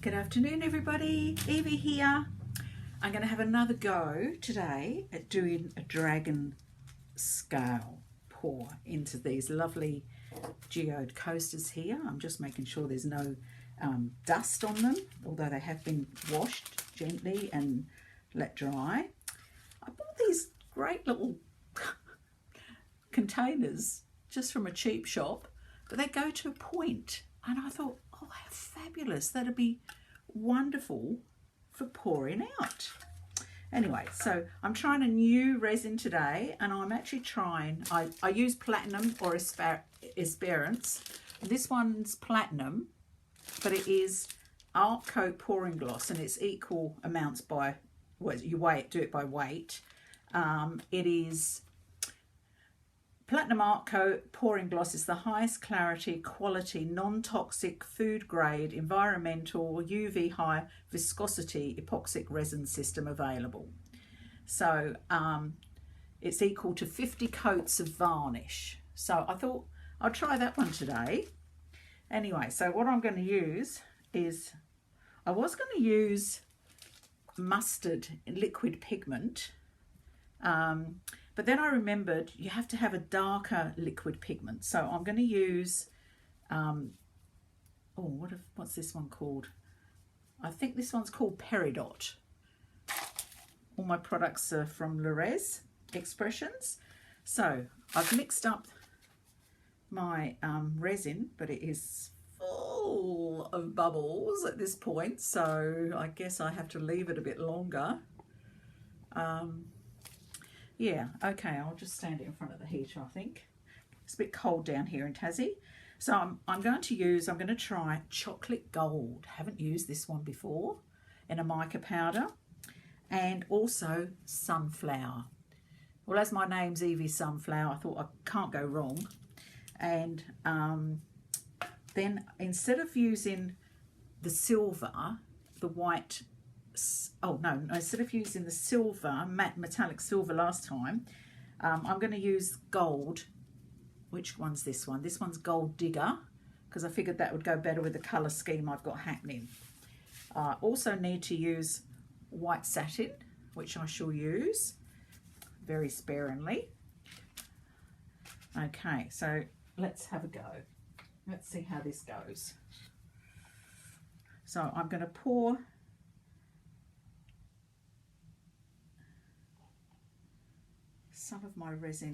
Good afternoon everybody, Evie here. I'm going to have another go today at doing a Dragen scale pour into these lovely geode coasters here. I'm just making sure there's no dust on them, although they have been washed gently and let dry. I bought these great little containers just from a cheap shop, but they go to a point, and I thought, oh, how fabulous, that'd be wonderful for pouring out. Anyway, so I'm trying a new resin today, and I'm actually trying, I use platinum or Esperance. This one's platinum, but it is art coat pouring gloss, and it's equal amounts by, well, you do it by weight. It is Platinum Art Coat Pouring Gloss is the highest clarity, quality, non-toxic, food grade, environmental, UV high viscosity epoxic resin system available. So it's equal to 50 coats of varnish. So I thought I'll try that one today. Anyway, so what I'm going to use is, I was going to use mustard liquid pigment, but then I remembered you have to have a darker liquid pigment. So I'm going to use, what's this one called? I think this one's called Peridot. All my products are from Resin Expressions. So I've mixed up my resin, but it is full of bubbles at this point. So I guess I have to leave it a bit longer. Yeah, okay, I'll just stand it in front of the heater, I think. It's a bit cold down here in Tassie. So I'm going to try chocolate gold. Haven't used this one before, in a mica powder. And also sunflower. Well, as my name's Evie Sunflower, I thought I can't go wrong. And then instead of using the silver, the white, instead of using the silver, matte metallic silver last time, I'm going to use gold. Which one's this one? This one's Gold Digger, because I figured that would go better with the colour scheme I've got happening. Also need to use white satin, which I shall use very sparingly. Okay, so let's have a go. Let's see how this goes. So I'm going to pour some of my resin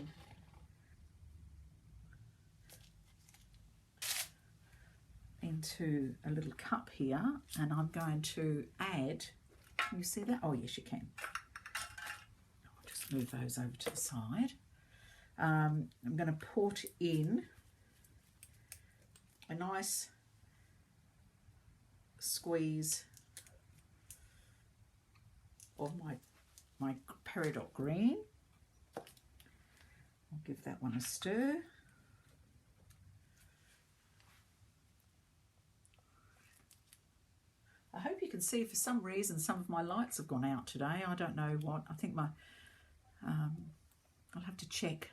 into a little cup here, and I'm going to add, can you see that? Oh yes, you can. I'll just move those over to the side. I'm going to put in a nice squeeze of my Peridot green. I'll give that one a stir. I hope you can see, for some reason some of my lights have gone out today. I don't know what. I think my I'll have to check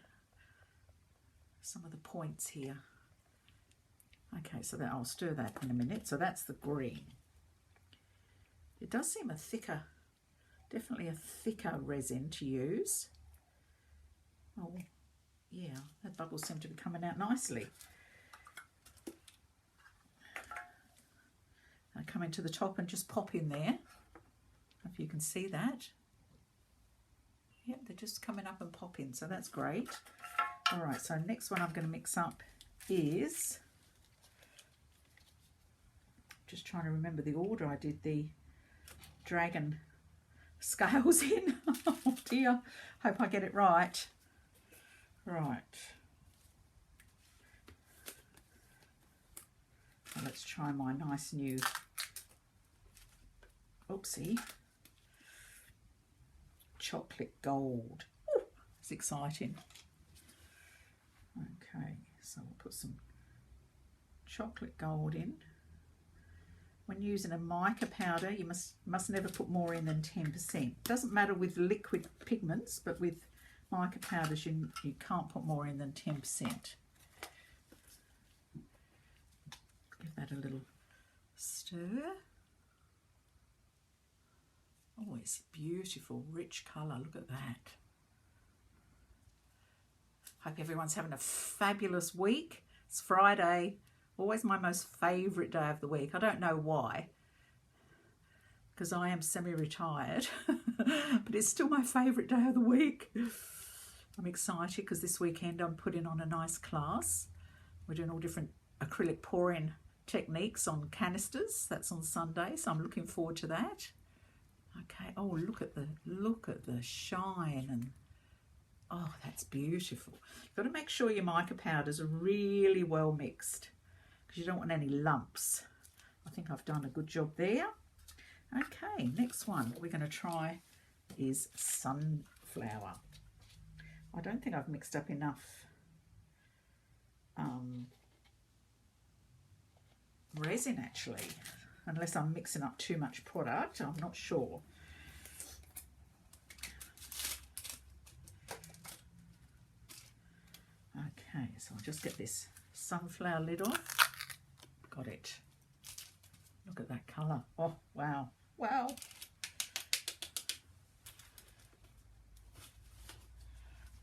some of the points here. Okay, so that I'll stir that in a minute. So that's the green. It does seem a thicker, definitely a thicker resin to use. Oh yeah, that bubbles seem to be coming out nicely. I come into the top and just pop in there, if you can see that. Yep, they're just coming up and popping, so that's great. All right, so next one I'm going to mix up is, just trying to remember the order I did the Dragen scales in. Oh dear, hope I get it right. Right. So let's try my nice new, oopsie, chocolate gold. Ooh, it's exciting. Okay, so we'll put some chocolate gold in. When using a mica powder, you must never put more in than 10%. Doesn't matter with liquid pigments, but with mica powders you can't put more in than 10%. Give that a little stir. Oh, it's beautiful, rich colour. Look at that. Hope everyone's having a fabulous week. It's Friday, always my most favourite day of the week. I don't know why, because I am semi-retired, but it's still my favourite day of the week. I'm excited because this weekend I'm putting on a nice class. We're doing all different acrylic pouring techniques on canisters. That's on Sunday, so I'm looking forward to that. Okay. Oh, look at the shine, and oh, that's beautiful. You've got to make sure your mica powders are really well mixed because you don't want any lumps. I think I've done a good job there. Okay, next one we're going to try is sunflower. I don't think I've mixed up enough resin actually, unless I'm mixing up too much product. I'm not sure. Okay, so I'll just get this sunflower lid off. Got it. Look at that colour. Oh, wow. Wow.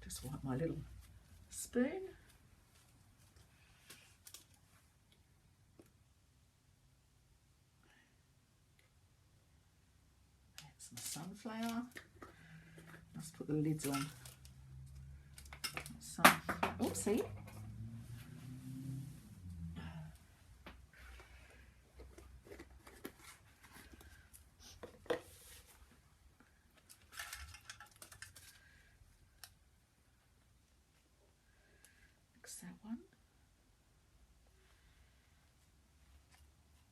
Just wipe my little spoon. That's my sunflower. Let's put the lids on. Oopsie. Mix that one.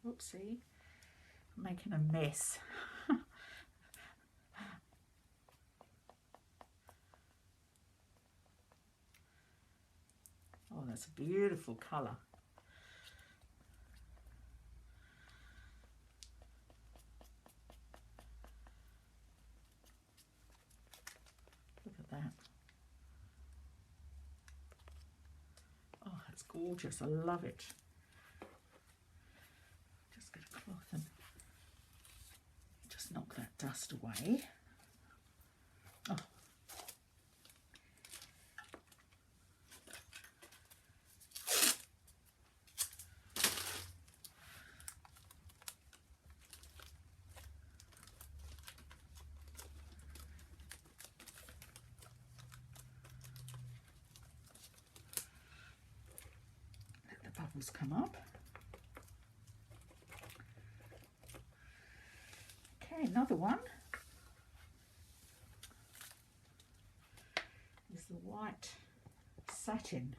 Oopsie. I'm making a mess. Oh, that's a beautiful colour. Look at that. Oh, it's gorgeous. I love it. Just get a cloth and just knock that dust away. Oh. Bubbles come up. Okay, another one is the white satin.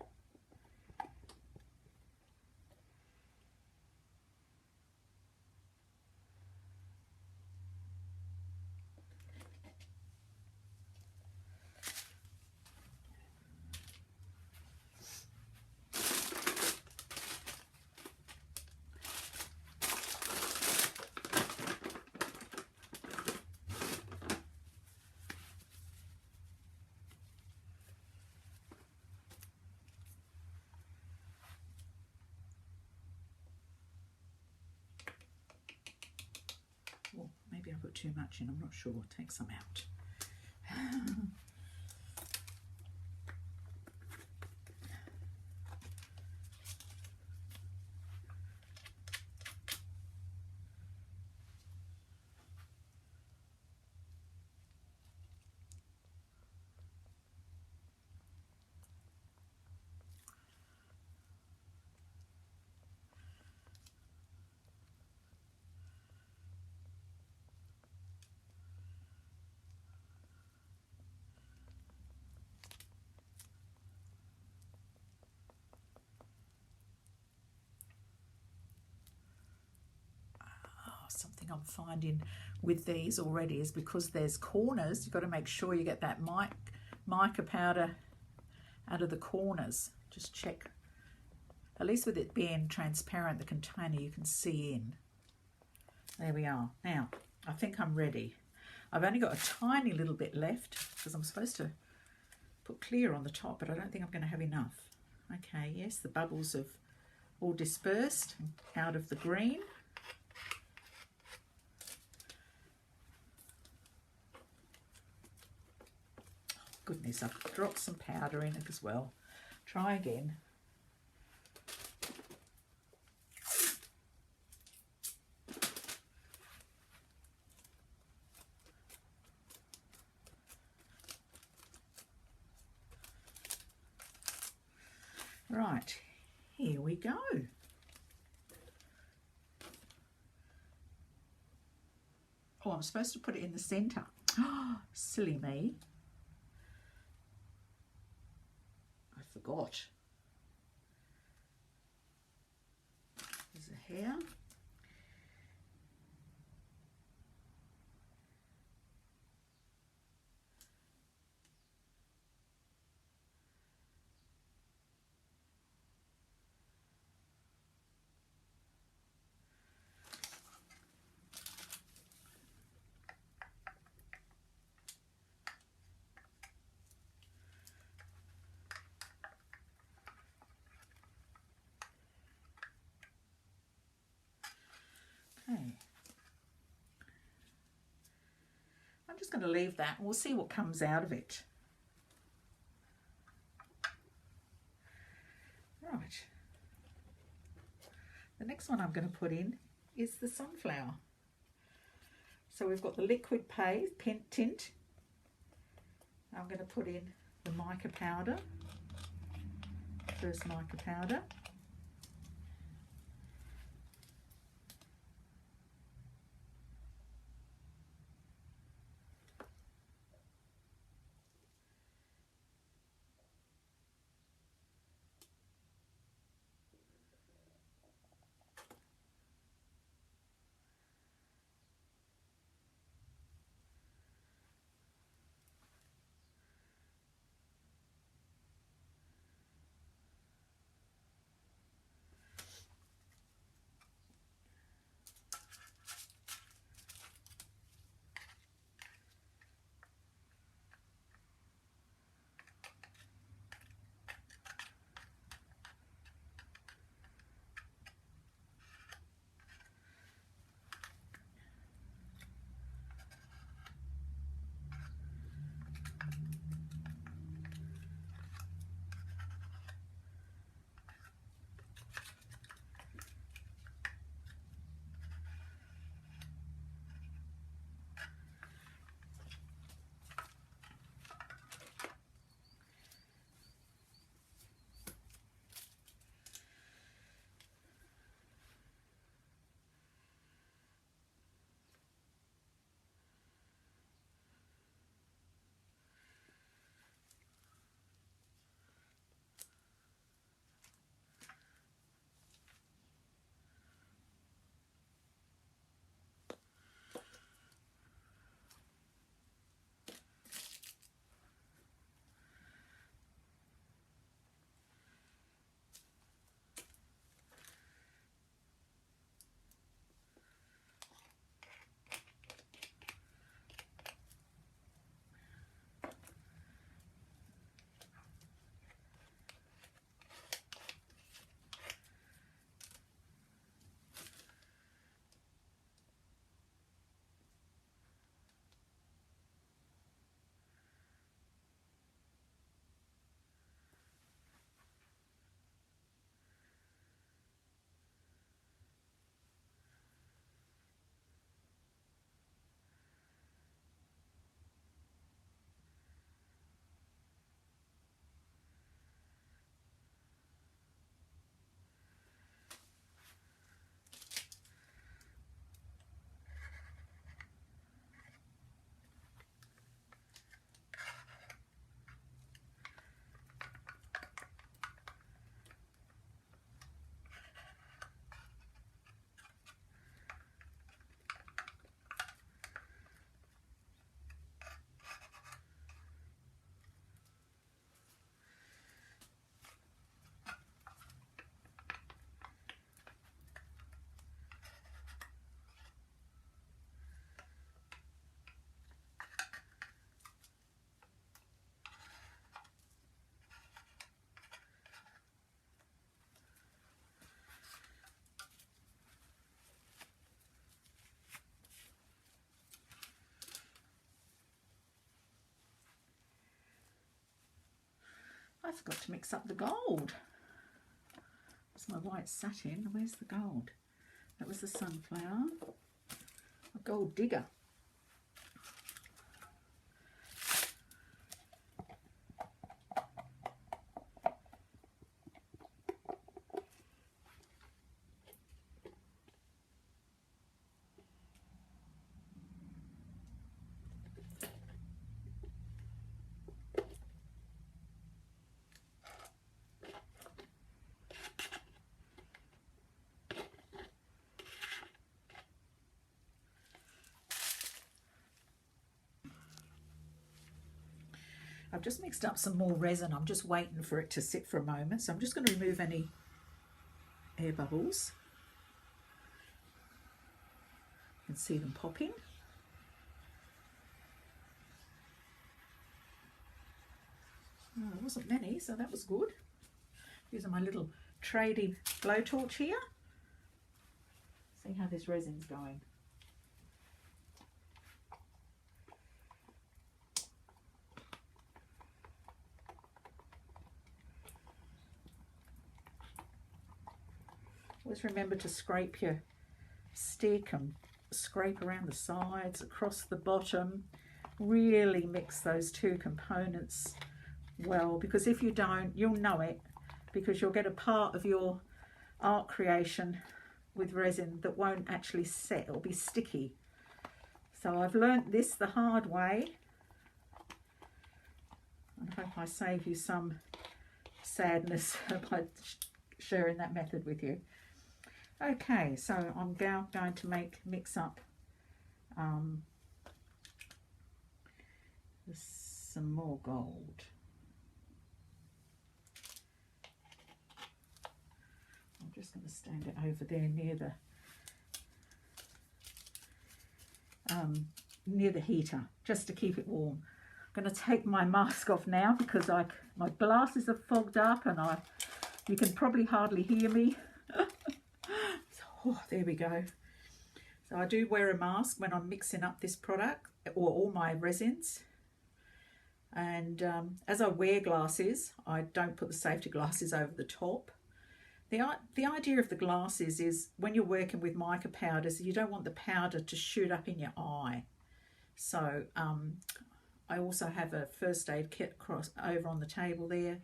Well, maybe I put too much in, I'm not sure. Take some out. Something I'm finding with these already is because there's corners, you've got to make sure you get that mica powder out of the corners. Just check, at least with it being transparent, the container, you can see in. There we are. Now I think I'm ready. I've only got a tiny little bit left because I'm supposed to put clear on the top, but I don't think I'm going to have enough. Okay, yes, the bubbles have all dispersed out of the green. goodness, I've dropped some powder in it as well. Try again. Right, here we go. Oh, I'm supposed to put it in the centre. Oh, silly me. I forgot. There's a hair. Okay. I'm just going to leave that and we'll see what comes out of it. Right. The next one I'm going to put in is the sunflower. So we've got the liquid tint. I'm going to put in the mica powder, first mica powder. I forgot to mix up the gold. It's my white satin. Where's the gold? That was the sunflower. A gold digger. I've just mixed up some more resin. I'm just waiting for it to sit for a moment. So I'm just going to remove any air bubbles. You can see them popping. Oh, there wasn't many, so that was good. Using my little tradie blowtorch here. See how this resin's going. Always remember to scrape your stick and scrape around the sides, across the bottom. Really mix those two components well, because if you don't, you'll know it, because you'll get a part of your art creation with resin that won't actually set. It'll be sticky. So I've learnt this the hard way. I hope I save you some sadness by sharing that method with you. Okay, so I'm now going to mix up some more gold. I'm just going to stand it over there near the heater, just to keep it warm. I'm going to take my mask off now because my glasses are fogged up and you can probably hardly hear me. Oh, there we go. So I do wear a mask when I'm mixing up this product or all my resins. And as I wear glasses, I don't put the safety glasses over the top. The idea of the glasses is when you're working with mica powders, you don't want the powder to shoot up in your eye. So I also have a first aid kit over on the table there,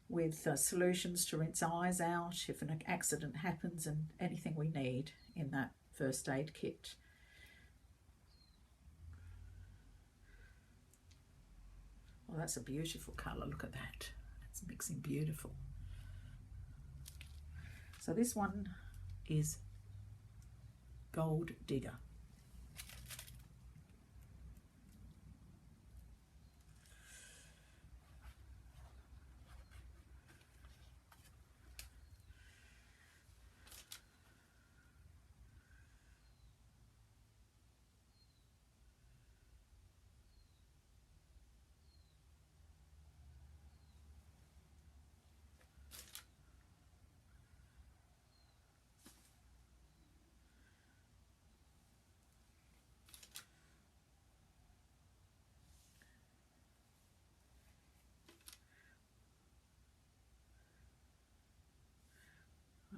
with solutions to rinse eyes out if an accident happens, and anything we need in that first aid kit. Well, that's a beautiful colour. Look at that. It's mixing beautiful. So this one is Gold Digger.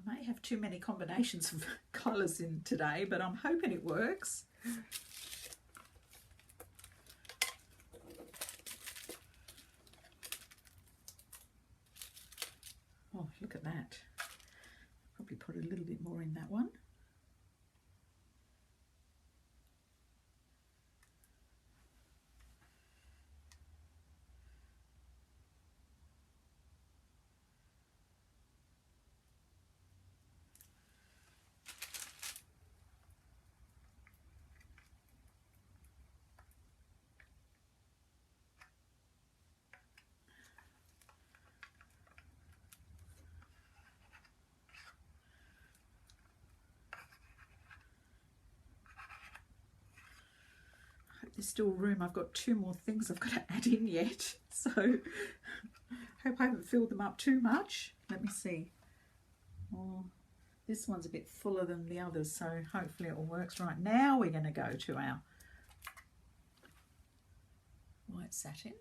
I may have too many combinations of colours in today, but I'm hoping it works. Oh, look at that. Probably put a little bit more in that one. There's still room. I've got two more things I've got to add in yet, so hope I haven't filled them up too much. Let me see. Oh, this one's a bit fuller than the others, so hopefully it all works. Right, now we're going to go to our white satin.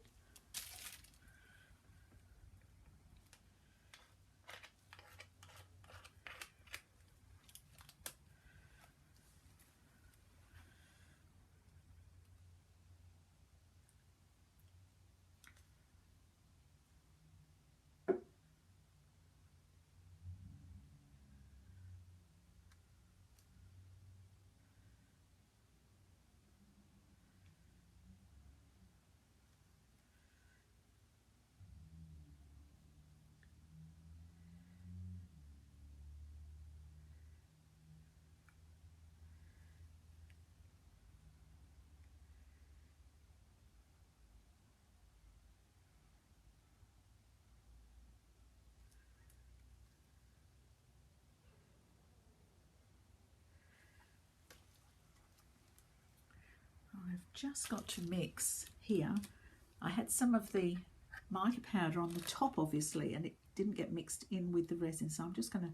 just got to mix here. I had some of the mica powder on the top, obviously, and it didn't get mixed in with the resin, so I'm just going to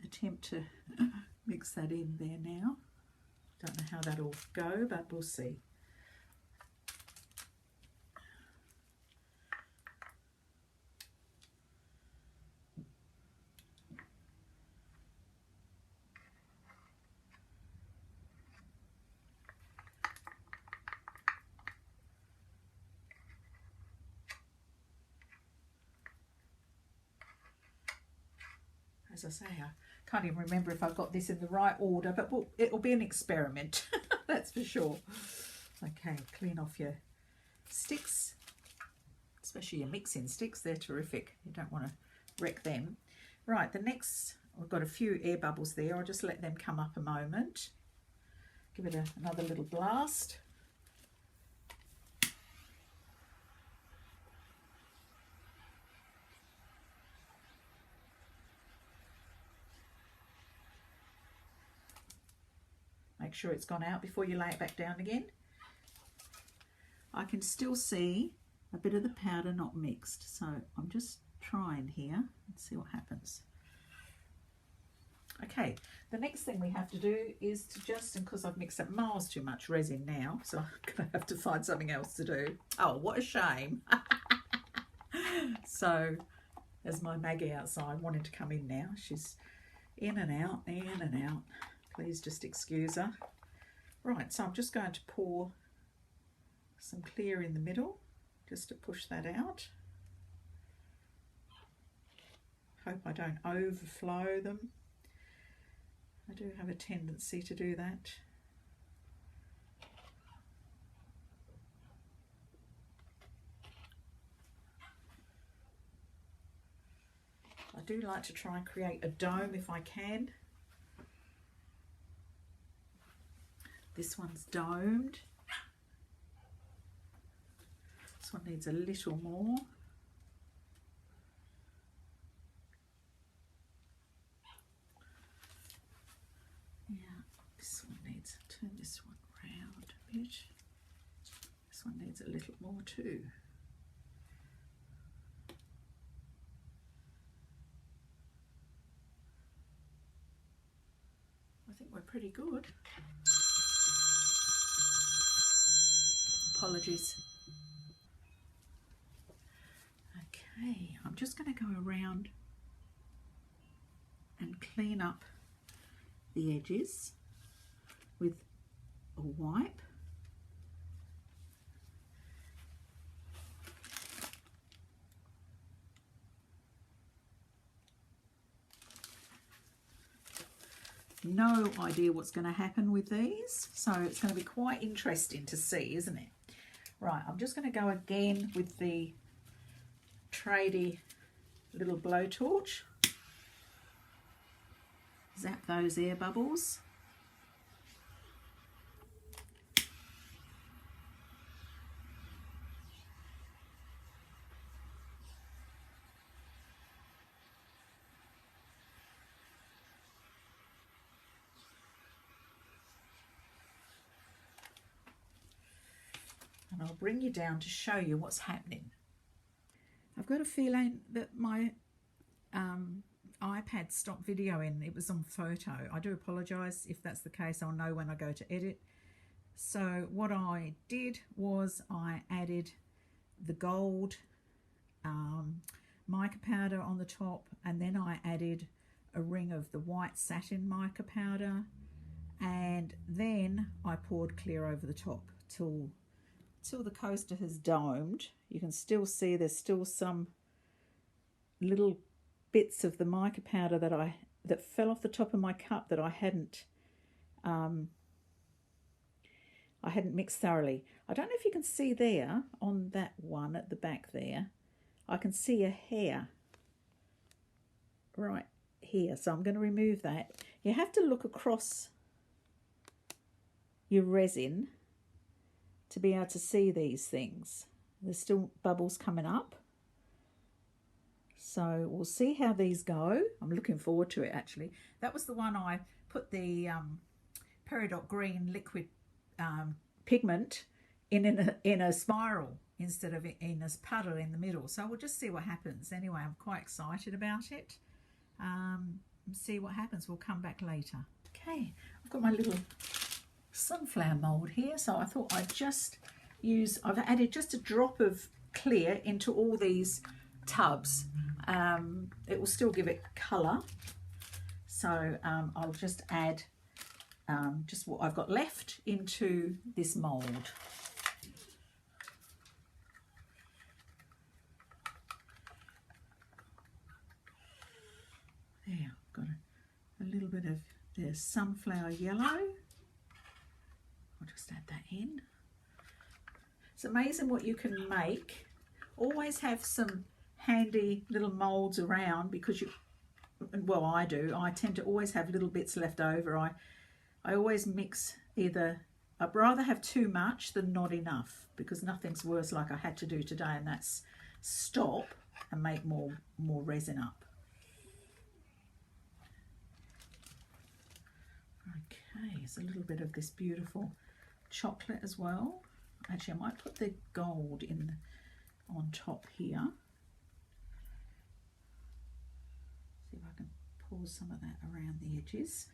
attempt to mix that in there now. Don't know how that'll go, but we'll see. As I say, I can't even remember if I've got this in the right order, but it'll be an experiment, that's for sure. Okay, clean off your sticks, especially your mixing sticks. They're terrific. You don't want to wreck them. Right, the next, I've got a few air bubbles there. I'll just let them come up a moment. Give it another little blast. Make sure it's gone out before you lay it back down again. I can still see a bit of the powder not mixed, so I'm just trying here and see what happens. Okay, the next thing we have to do is to just, and because I've mixed up miles too much resin now, so I'm going to have to find something else to do. Oh, what a shame. So, there's my Maggie outside wanting to come in now. She's in and out, in and out. Please just excuse her. Right, so I'm just going to pour some clear in the middle, just to push that out. Hope I don't overflow them. I do have a tendency to do that. I do like to try and create a dome if I can. This one's domed. This one needs a little more. Yeah, this one needs, turn this one round a bit. This one needs a little more too. I think we're pretty good. Apologies. Okay, I'm just going to go around and clean up the edges with a wipe. No idea what's going to happen with these, so it's going to be quite interesting to see, isn't it? Right, I'm just going to go again with the tradie little blowtorch. Zap those air bubbles. And I'll bring you down to show you what's happening. I've got a feeling that my iPad stopped videoing. It was on photo. I do apologise if that's the case. I'll know when I go to edit. So what I did was I added the gold mica powder on the top, and then I added a ring of the white satin mica powder, and then I poured clear over the top till the coaster has domed. You can still see there's still some little bits of the mica powder that fell off the top of my cup that I hadn't mixed thoroughly. I don't know if you can see there on that one at the back there. I can see a hair right here, so I'm going to remove that. You have to look across your resin to be able to see these things. There's still bubbles coming up. So we'll see how these go. I'm looking forward to it, actually. That was the one I put the Peridot green liquid pigment in a spiral instead of in a puddle in the middle. So we'll just see what happens. Anyway, I'm quite excited about it. See what happens. We'll come back later. Okay, I've got my little sunflower mould here, so I thought I'd just use, I've added just a drop of clear into all these tubs. It will still give it colour, so I'll just add just what I've got left into this mould. There, I've got a little bit of the sunflower yellow. I'll just add that in. It's amazing what you can make. Always have some handy little moulds around, because well, I do. I tend to always have little bits left over. I always mix either, I'd rather have too much than not enough, because nothing's worse like I had to do today, and that's stop and make more resin up. Okay, it's a little bit of this beautiful chocolate as well. Actually, I might put the gold in on top here. See if I can pour some of that around the edges.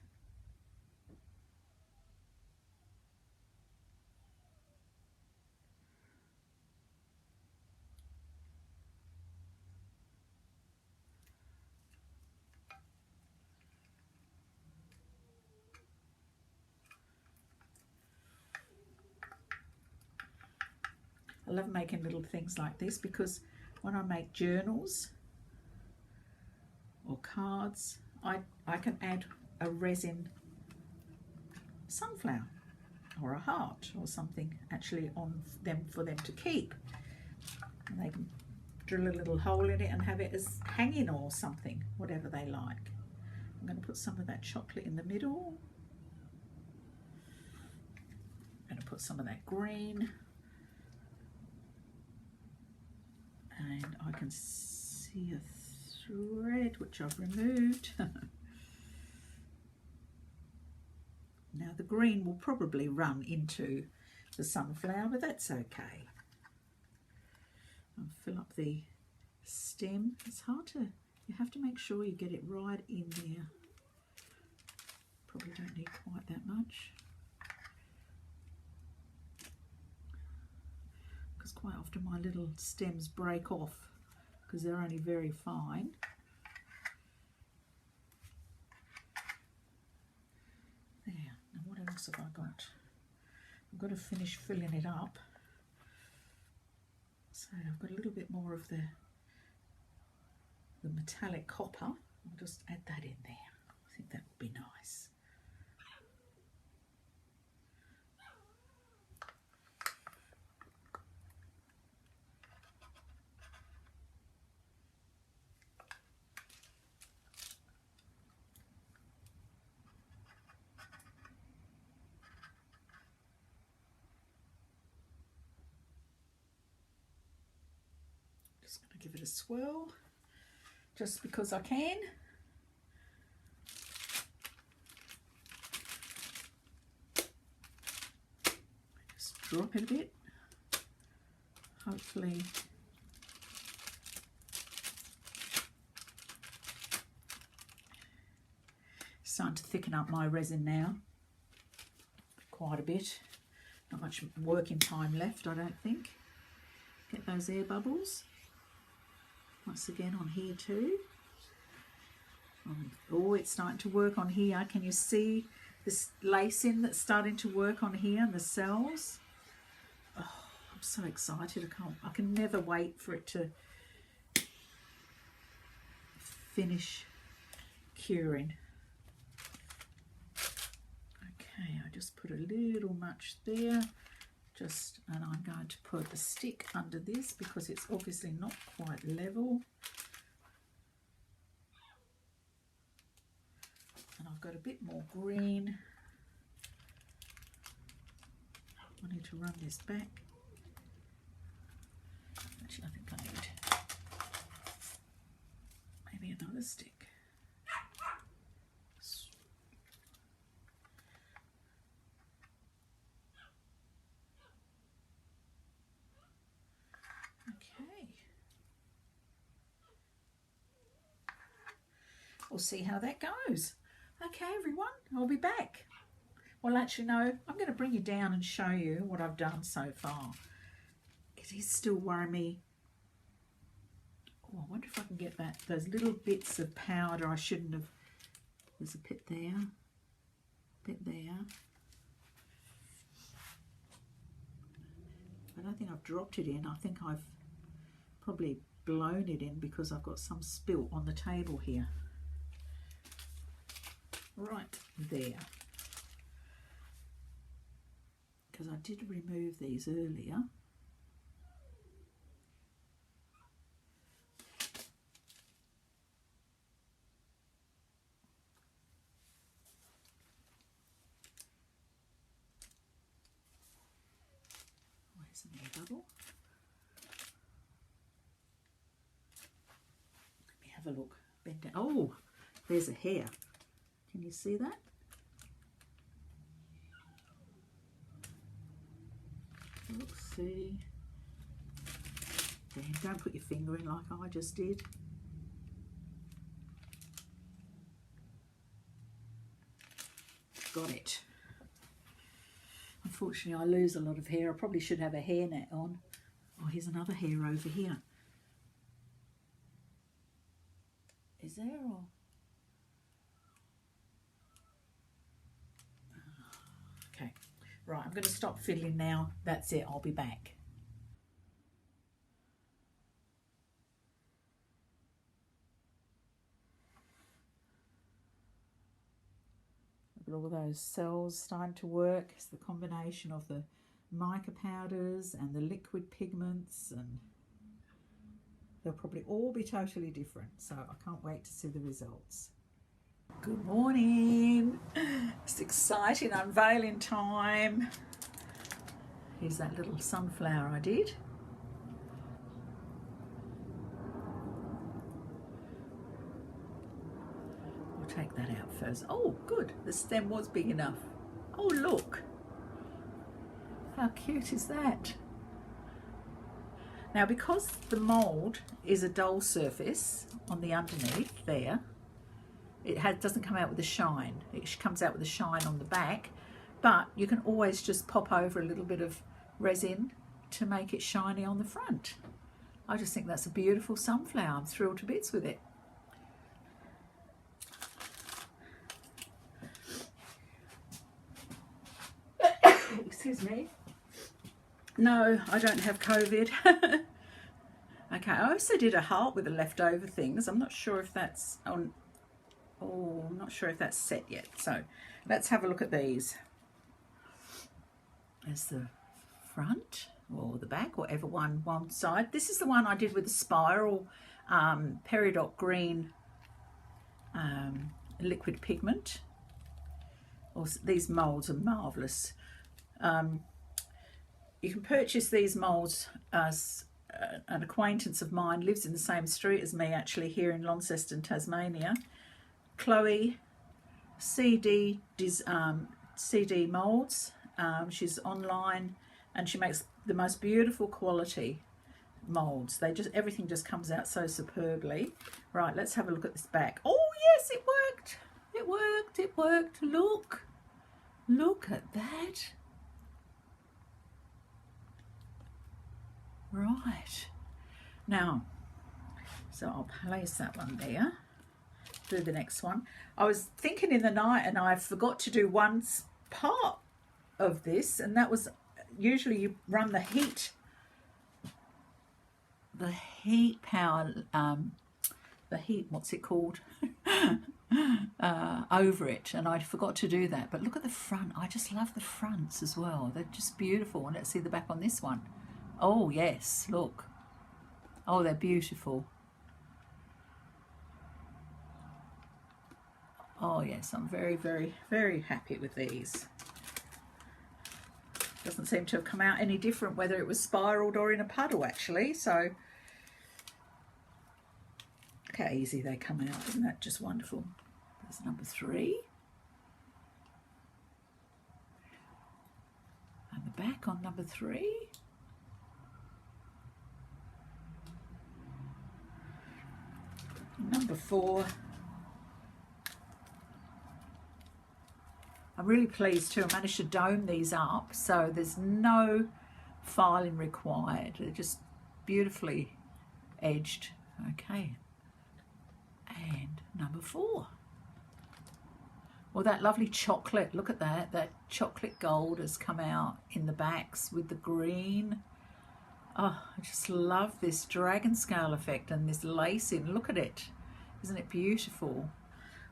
I love making little things like this, because when I make journals or cards, I can add a resin sunflower or a heart or something actually on them for them to keep. And they can drill a little hole in it and have it as hanging or something, whatever they like. I'm going to put some of that chocolate in the middle. I'm going to put some of that green. And I can see a thread which I've removed. Now the green will probably run into the sunflower, but that's okay. I'll fill up the stem. It's hard to, you have to make sure you get it right in there. Probably don't need quite that much, because quite often my little stems break off because they're only very fine. There, now what else have I got? I've got to finish filling it up. So I've got a little bit more of the metallic copper. I'll just add that in there. I think that would be nice. Just going to give it a swirl, just because I can. Just drop it a bit. Hopefully it's starting to thicken up my resin now quite a bit. Not much working time left, I don't think. Get those air bubbles. Once again on here too. Oh, it's starting to work on here. Can you see this lacing that's starting to work on here and the cells? Oh, I'm so excited. I can never wait for it to finish curing. Okay, I just put a little much there. And I'm going to put a stick under this because it's obviously not quite level. And I've got a bit more green. I need to run this back. Actually, I think I need maybe another stick. we'll see how that goes. Okay, everyone, I'll be back. Well, actually, no, I'm going to bring you down and show you what I've done so far. It is still worrying me. Oh, I wonder if I can get that, those little bits of powder I shouldn't have. There's a bit there, bit there. I don't think I've dropped it in. I think I've probably blown it in because I've got some spilt on the table here. Right there. Because I did remove these earlier. Where's the air bubble? Let me have a look. Bend down. Oh, there's a hair. Can you see that? Let's see. Damn, don't put your finger in like I just did. Got it. Unfortunately, I lose a lot of hair. I probably should have a hairnet on. Oh, here's another hair over here. Is there or? Okay, right, I'm going to stop fiddling now. That's it, I'll be back. Look at all those cells starting to work. It's the combination of the mica powders and the liquid pigments, and they'll probably all be totally different. So I can't wait to see the results. Good morning. It's exciting unveiling time. Here's that little sunflower I did. We'll take that out first. Oh, good. The stem was big enough. Oh, look. How cute is that? Now, because the mould is a dull surface on the underneath there, it doesn't come out with a shine. It comes out with a shine on the back, but you can always just pop over a little bit of resin to make it shiny on the front. I just think that's a beautiful sunflower. I'm thrilled to bits with it. Excuse me. No, I don't have COVID. Okay, I also did a heart with the leftover things. I'm not sure if that's on. Oh, I'm not sure if that's set yet. So let's have a look at these. There's the front or the back, whatever one side. This is the one I did with the spiral peridot green liquid pigment. These moulds are marvellous. You can purchase these moulds. An acquaintance of mine lives in the same street as me, actually, here in Launceston, Tasmania. Chloe CD moulds. She's online and she makes the most beautiful quality moulds. Everything just comes out so superbly. Right, let's have a look at this back. Oh yes, it worked. It worked. It worked. Look at that. Right. Now, so I'll place that one there. Do the next one. I was thinking in the night and I forgot to do one part of this, and that was usually you run the heat power, what's it called, over it, and I forgot to do that. But look at the front. I just love the fronts as well. They're just beautiful. And let's see the back on this one. Oh yes, look. Oh, they're beautiful. Oh yes, I'm very, very, very happy with these. Doesn't seem to have come out any different whether it was spiraled or in a puddle, actually. So look how easy they come out. Isn't that just wonderful? There's number 3. And the back on number 3. Number 4. I'm really pleased too. I managed to dome these up, so there's no filing required. They're just beautifully edged. Okay, and number 4. Well, that lovely chocolate, look at that. That chocolate gold has come out in the backs with the green. Oh, I just love this dragon scale effect and this lacing. Look at it. Isn't it beautiful?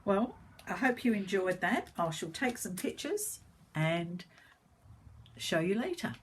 Well, I hope you enjoyed that. I shall take some pictures and show you later.